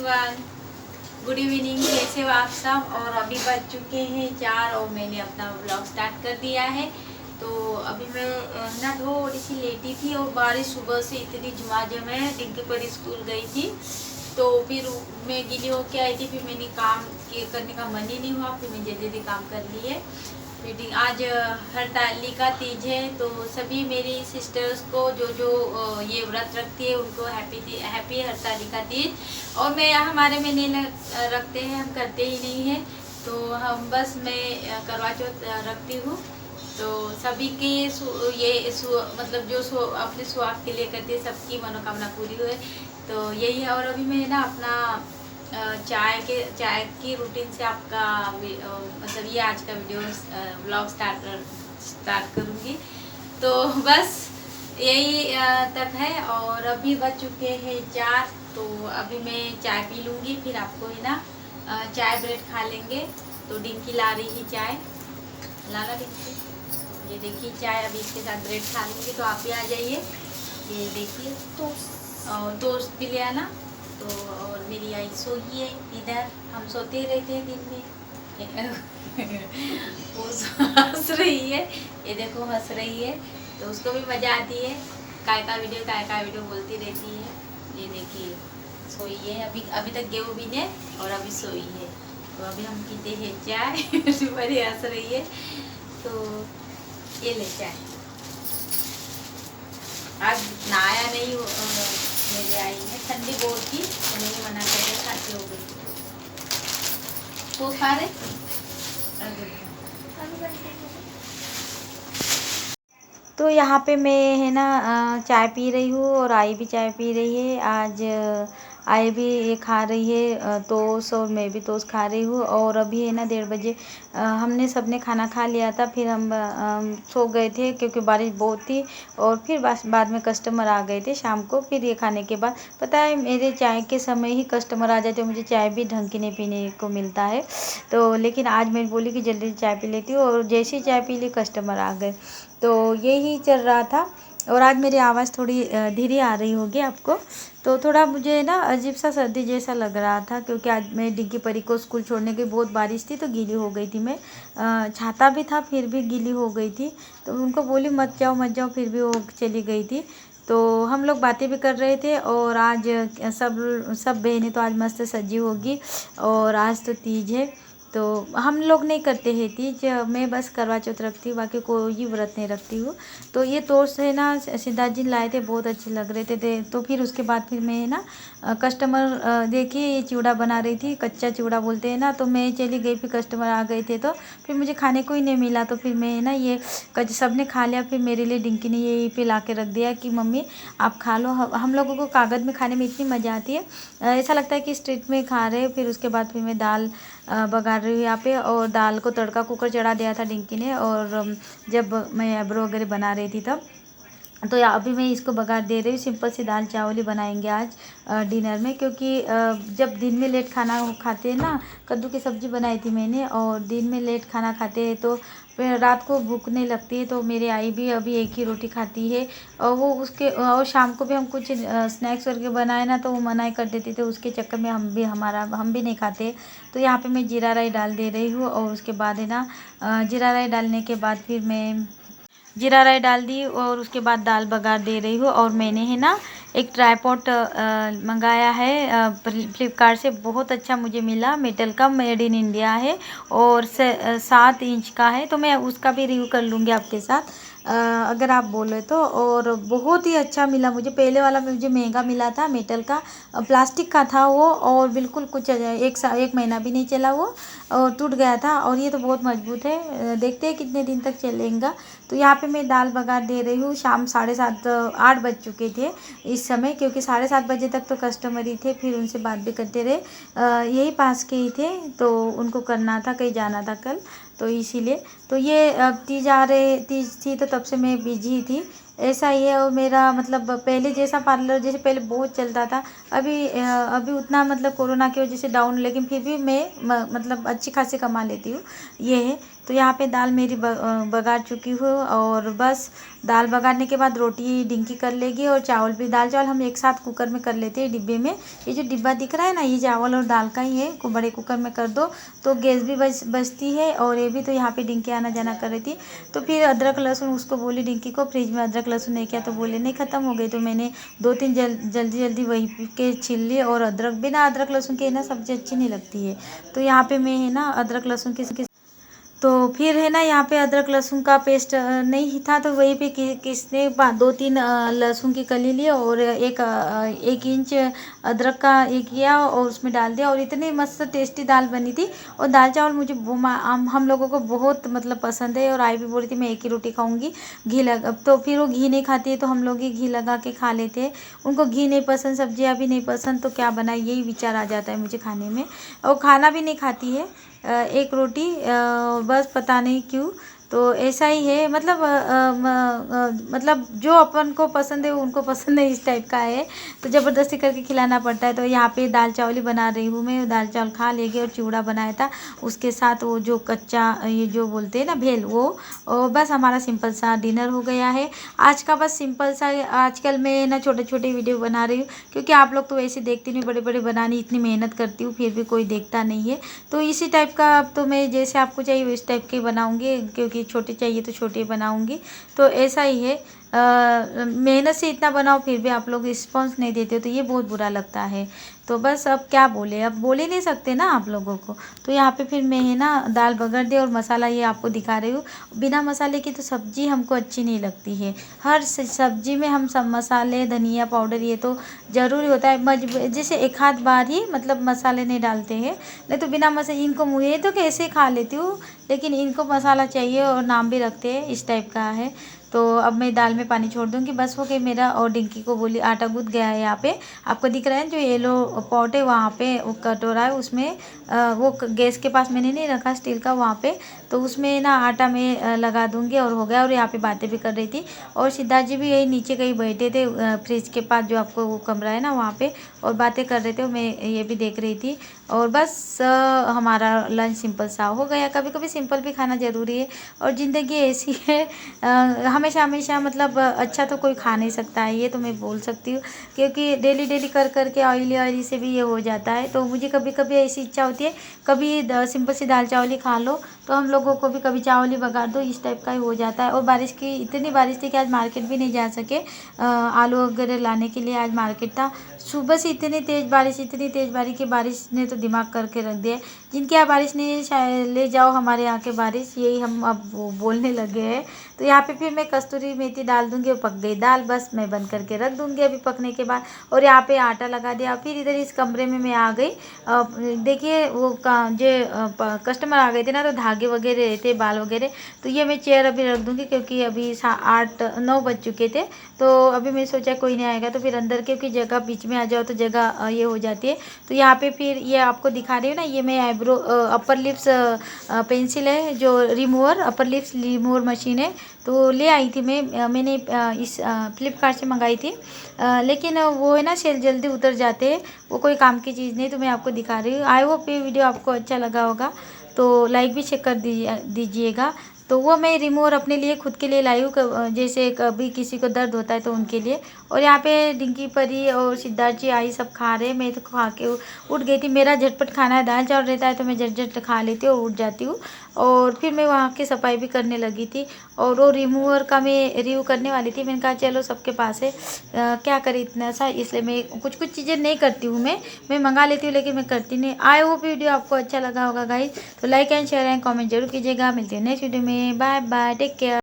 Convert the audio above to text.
Everyone, good evening. कैसे हो आप सब? और अभी बज चुके हैं 4 और मैंने अपना व्लॉग स्टार्ट कर दिया है। तो अभी मैं ना थोड़ी सी लेटी थी और बारिश सुबह से इतनी झमाझम है। डिंकी पर स्कूल गई थी तो फिर मैं गीली होके आई थी। फिर मैंने काम करने का मन ही नहीं हुआ, फिर मैं जल्दी जल्दी काम कर लिए। मीटिंग आज हरतालिका तीज है तो सभी मेरी सिस्टर्स को जो ये व्रत रखती है उनको हैप्पी हरतालिका तीज। और मैं हमारे में नहीं रखते हैं, हम करते ही नहीं हैं। तो हम बस मैं करवा चौथ रखती हूँ। तो सभी की मतलब जो अपने सुहाग के लिए करती है, सबकी मनोकामना पूरी हुए तो यही है। और अभी मैं ना अपना चाय की रूटीन से आपका मतलब ये आज का वीडियो व्लॉग स्टार्ट करूँगी। तो बस यही तक है। और अभी बज चुके हैं 4 तो अभी मैं चाय पी लूँगी, फिर आपको है ना चाय ब्रेड खा लेंगे। तो डिंकी ला रही है चाय, लाना डिंकी। ये देखिए चाय, अभी इसके साथ ब्रेड खा लूँगी तो आप भी आ जाइए। ये देखिए टोस्ट भी ले आना। तो और मेरी आई सोई है इधर, हम सोते रहते हैं दिन में। वो हंस रही है, ये देखो हंस रही है तो उसको भी मज़ा आती है। काय का वीडियो बोलती रहती है। ये देखिए सोई है, अभी तक गेहूँ भी ने और अभी सोई है। तो अभी हम पीते हैं चाय। बड़ी हंस रही है तो ये ले चाय। आज नहाया नहीं मेरी आई है, ठंडी बहुत थी तो मैंने मना कर दिया, खाती हो गई तो खा रहे। तो यहाँ पे मैं है ना चाय पी रही हूँ और आई भी चाय पी रही है। आज आई भी ये खा रही है टोस्ट और मैं भी टोस्ट खा रही हूँ। और अभी है ना 1:30 बजे हमने सबने खाना खा लिया था। फिर हम सो गए थे क्योंकि बारिश बहुत थी। और फिर बाद में कस्टमर आ गए थे शाम को। फिर ये खाने के बाद पता है मेरे चाय के समय ही कस्टमर आ जाते, मुझे चाय भी ढंग की नहीं पीने को मिलता है। तो लेकिन आज मैं बोली कि जल्दी चाय पी लेती हूँ और जैसे ही चाय पी ली कस्टमर आ गए। तो यही चल रहा था। और आज मेरी आवाज़ थोड़ी धीरे आ रही होगी आपको। तो थोड़ा मुझे ना अजीब सा सर्दी जैसा लग रहा था क्योंकि आज मैं डिग्गी परी को स्कूल छोड़ने की बहुत बारिश थी तो गीली हो गई थी मैं। छाता भी था फिर भी गीली हो गई थी। तो उनको बोली मत जाओ, फिर भी वो चली गई थी। तो हम लोग बातें भी कर रहे थे। और आज सब बहनें तो आज मस्त सजी होगी। और आज तो तीज है तो हम लोग नहीं करते हैं तीज, मैं बस करवा चौथ रखती हूँ, बाकी कोई व्रत नहीं रखती हूँ। तो ये टोस्ट है ना सिद्धार्थ जी लाए थे, बहुत अच्छे लग रहे थे। तो फिर उसके बाद फिर मैं ना कस्टमर देखिए ये चिवड़ा बना रही थी, कच्चा चिवड़ा बोलते हैं ना। तो मैं चली गई, फिर कस्टमर आ गए थे तो फिर मुझे खाने को ही नहीं मिला। तो फिर मैं ना ये सब ने खा लिया। फिर मेरे लिए डिंकी ने ये पे ला के रख दिया कि मम्मी आप खा लो। हम लोगों को कागज़ में खाने में इतनी मज़ा आती है, ऐसा लगता है कि स्ट्रीट में खा रहे हैं। फिर उसके बाद फिर मैं दाल बघार रही हूँ यहाँ पे। और दाल को तड़का कुकर चढ़ा दिया था डिंकी ने। और जब मैं आइब्रो वगैरह बना रही थी तब तो अभी मैं इसको बघार दे रही हूँ। सिंपल सी दाल चावल ही बनाएंगे आज डिनर में क्योंकि जब दिन में लेट खाना खाते हैं ना, कद्दू की सब्ज़ी बनाई थी मैंने और दिन में लेट खाना खाते हैं तो फिर रात को भूख नहीं लगती है। तो मेरी आई भी अभी एक ही रोटी खाती है और वो उसके और शाम को भी हम कुछ स्नैक्स करके बनाए ना तो वो मना ही कर देती थी। उसके चक्कर में हम भी नहीं खाते। तो यहाँ पे मैं जीरा राई डाल दे रही हूँ। और उसके बाद है ना जीरा राई डालने के बाद फिर मैं जीरा राई डाल दी और उसके बाद दाल बघार दे रही हूँ। और मैंने है ना एक ट्राईपॉड मंगाया है फ्लिपकार्ट से, बहुत अच्छा मुझे मिला, मेटल का, मेड इन इंडिया है और 7 इंच का है। तो मैं उसका भी रिव्यू कर लूँगी आपके साथ अगर आप बोले तो। और बहुत ही अच्छा मिला मुझे। पहले वाला मुझे महंगा मिला था, मेटल का, प्लास्टिक का था वो और बिल्कुल कुछ एक महीना भी नहीं चला वो और टूट गया था। और ये तो बहुत मजबूत है, देखते हैं कितने दिन तक चलेगा। तो यहाँ पे मैं दाल बघार दे रही हूँ। शाम 8 बज चुके थे इस समय क्योंकि 7:30 बजे तक तो कस्टमर ही थे। फिर उनसे बात भी करते रहे, यही पास के ही थे तो उनको करना था, कहीं जाना था कल तो इसीलिए। तो ये अब तीज थी तो तब से मैं बिजी थी ऐसा ही है। और मेरा मतलब पहले जैसा पार्लर जैसे पहले बहुत चलता था, अभी उतना मतलब कोरोना की वजह से डाउन, लेकिन फिर भी मैं मतलब अच्छी खासी कमा लेती हूँ, ये है। तो यहाँ पे दाल मेरी बघार चुकी हूँ, और बस दाल बघारने के बाद रोटी डिंकी कर लेगी, और चावल भी, दाल चावल हम एक साथ कुकर में कर लेते हैं डिब्बे में। ये जो डिब्बा दिख रहा है ना, ये चावल और दाल का ही है, को बड़े कुकर में कर दो तो गैस भी बचती है। और ये भी, तो यहाँ पे डिंकी आना जाना कर रही थी, तो फिर अदरक लहसुन उसको बोली डिंकी को फ्रिज में अदरक लहसुन नहीं किया, तो बोले नहीं ख़त्म हो गई, तो मैंने 2-3 जल्दी जल्दी वही के छील लिए। और अदरक, बिना अदरक लहसुन के ना सब्ज़ी अच्छी नहीं लगती है, तो यहाँ पे मैं है ना अदरक लहसुन की तो फिर है ना यहाँ पे अदरक लहसुन का पेस्ट नहीं था, तो वहीं पे किसने 2-3 लहसुन की कली ली, और 1 इंच अदरक का ये किया और उसमें डाल दिया, और इतनी मस्त टेस्टी दाल बनी थी। और दाल चावल मुझे हम लोगों को बहुत मतलब पसंद है, और आई भी बोली थी मैं एक ही रोटी खाऊंगी घी लगा, तो फिर वो घी नहीं खाती है, तो हम लोग ही घी लगा के खा लेते हैं। उनको घी नहीं पसंद, सब्जियाँ भी नहीं पसंद, तो क्या बनाए यही विचार आ जाता है मुझे खाने में। और खाना भी नहीं खाती है, एक रोटी, बस पता नहीं क्यों, तो ऐसा ही है। मतलब मतलब जो अपन को पसंद है वो उनको पसंद है, इस टाइप का है, तो ज़बरदस्ती करके खिलाना पड़ता है। तो यहाँ पे दाल चावल ही बना रही हूँ मैं, दाल चावल खा लेगी, और चिवड़ा बनाया था उसके साथ, वो जो कच्चा ये जो बोलते हैं ना भेल, वो। और बस हमारा सिंपल सा डिनर हो गया है आज का, बस सिंपल सा। आजकल मैं ना छोटे छोटे वीडियो बना रही हूँ, क्योंकि आप लोग तो वैसे देखती नहीं, बड़े बड़े बनाने इतनी मेहनत करती हूँ फिर भी कोई देखता नहीं है, तो इसी टाइप का अब तो मैं जैसे आपको चाहिए इस टाइप के बनाऊंगी, क्योंकि छोटे चाहिए तो छोटे बनाऊंगी, तो ऐसा ही है। मेहनत से इतना बनाओ फिर भी आप लोग रिस्पॉन्स नहीं देते हो, तो ये बहुत बुरा लगता है। तो बस अब क्या बोले, अब बोल ही नहीं सकते ना आप लोगों को। तो यहाँ पे फिर मैं है ना दाल बगड़ दे, और मसाला ये आपको दिखा रही हूँ। बिना मसाले की तो सब्जी हमको अच्छी नहीं लगती है, हर सब्जी में हम सब मसाले, धनिया पाउडर ये तो ज़रूरी होता है, जैसे एक आध बार ही मतलब मसाले नहीं डालते हैं, नहीं तो बिना मसाले इनको मुझे तो कैसे खा लेती हूँ, लेकिन इनको मसाला चाहिए, और नाम भी रखते हैं, इस टाइप का है। तो अब मैं दाल में पानी छोड़ दूँगी, बस हो गया मेरा। और डिंकी को बोली आटा गूँथ गया है, यहाँ पे आपको दिख रहा है जो येलो पॉट है, वहाँ पे वो कटोरा है, उसमें वो गैस के पास मैंने नहीं रखा स्टील का, वहाँ पे तो उसमें ना आटा मैं लगा दूँगी, और हो गया। और यहाँ पे बातें भी कर रही थी, और सिद्धार्थ जी भी यही नीचे कहीं बैठे थे फ्रिज के पास, जो आपको वो कमरा है ना वहाँ पे, और बातें कर रहे थे, और मैं ये भी देख रही थी। और बस हमारा लंच सिंपल सा हो गया। कभी कभी सिंपल भी खाना ज़रूरी है, और ज़िंदगी ऐसी है, हमेशा हमेशा मतलब अच्छा तो कोई खा नहीं सकता है, ये तो मैं बोल सकती हूँ, क्योंकि डेली डेली कर कर के ऑयली ऑयली से भी ये हो जाता है। तो मुझे कभी कभी ऐसी इच्छा होती है, कभी सिंपल सी दाल चावल ही खा लो, तो हम लोगों को भी कभी चावल ही बघार दो, इस टाइप का ही हो जाता है। और बारिश की, इतनी बारिश थी कि आज मार्केट भी नहीं जा सके, आलू वगैरह लाने के लिए आज मार्केट था। सुबह से इतनी तेज़ बारिश, इतनी तेज़ बारिश कि बारिश ने तो दिमाग करके रख दिया। जिनके यहाँ बारिश नहीं है शायद ले जाओ हमारे यहाँ के बारिश, यही हम अब बोलने लगे हैं। तो यहाँ पे फिर मैं कस्तूरी मेथी डाल दूँगी, और पक गई दाल, बस मैं बंद करके रख दूँगी अभी पकने के बाद। और यहाँ पे आटा लगा दिया, फिर इधर इस कमरे में मैं आ गई। देखिए वो जो कस्टमर आ गए थे ना, तो धागे वगैरह थे, बाल वगैरह, तो ये मैं चेयर अभी रख दूँगी, क्योंकि अभी 8-9 बज चुके थे। तो अभी मैं सोचा कोई नहीं आएगा, तो फिर अंदर क्योंकि जगह बीच में आ जाओ तो जगह ये हो जाती है। तो यहाँ पे फिर ये आपको दिखा रही हूँ ना, ये मैं आईब्रो अपर लिप्स पेंसिल है जो remover, upper lips remover machine है, तो ले आई थी मैंने इस फ्लिपकार्ट से मंगाई थी, लेकिन वो है ना सेल जल्दी उतर जाते हैं, वो कोई काम की चीज़ नहीं। तो मैं आपको दिखा रही हूँ। आई होप ये वीडियो आपको अच्छा लगा होगा, तो लाइक भी चेक कर दीजिएगा। तो वो मैं रिमूवर अपने लिए खुद के लिए लाई हूँ, जैसे कभी किसी को दर्द होता है तो उनके लिए। और यहाँ पे डिंकी परी और सिद्धार्थ जी आई सब खा रहे, मैं तो खा के उठ गई थी। मेरा झटपट खाना है, दाल चावल रहता है तो मैं झट खा लेती हूँ और उठ जाती हूँ। और फिर मैं वहाँ की सफाई भी करने लगी थी, और वो रिमूवर का मैं रिव्यू करने वाली थी। मैंने कहा चलो सबके पास है, क्या करें इतना सा, इसलिए मैं कुछ चीज़ें नहीं करती हूँ, मैं मंगा लेती हूँ, लेकिन मैं करती नहीं। आई होप वीडियो आपको अच्छा लगा होगा गाइस, तो like and share and comment जरूर कीजिएगा। मिलते हैं नेक्स्ट वीडियो में, बाय बाय, टेक केयर।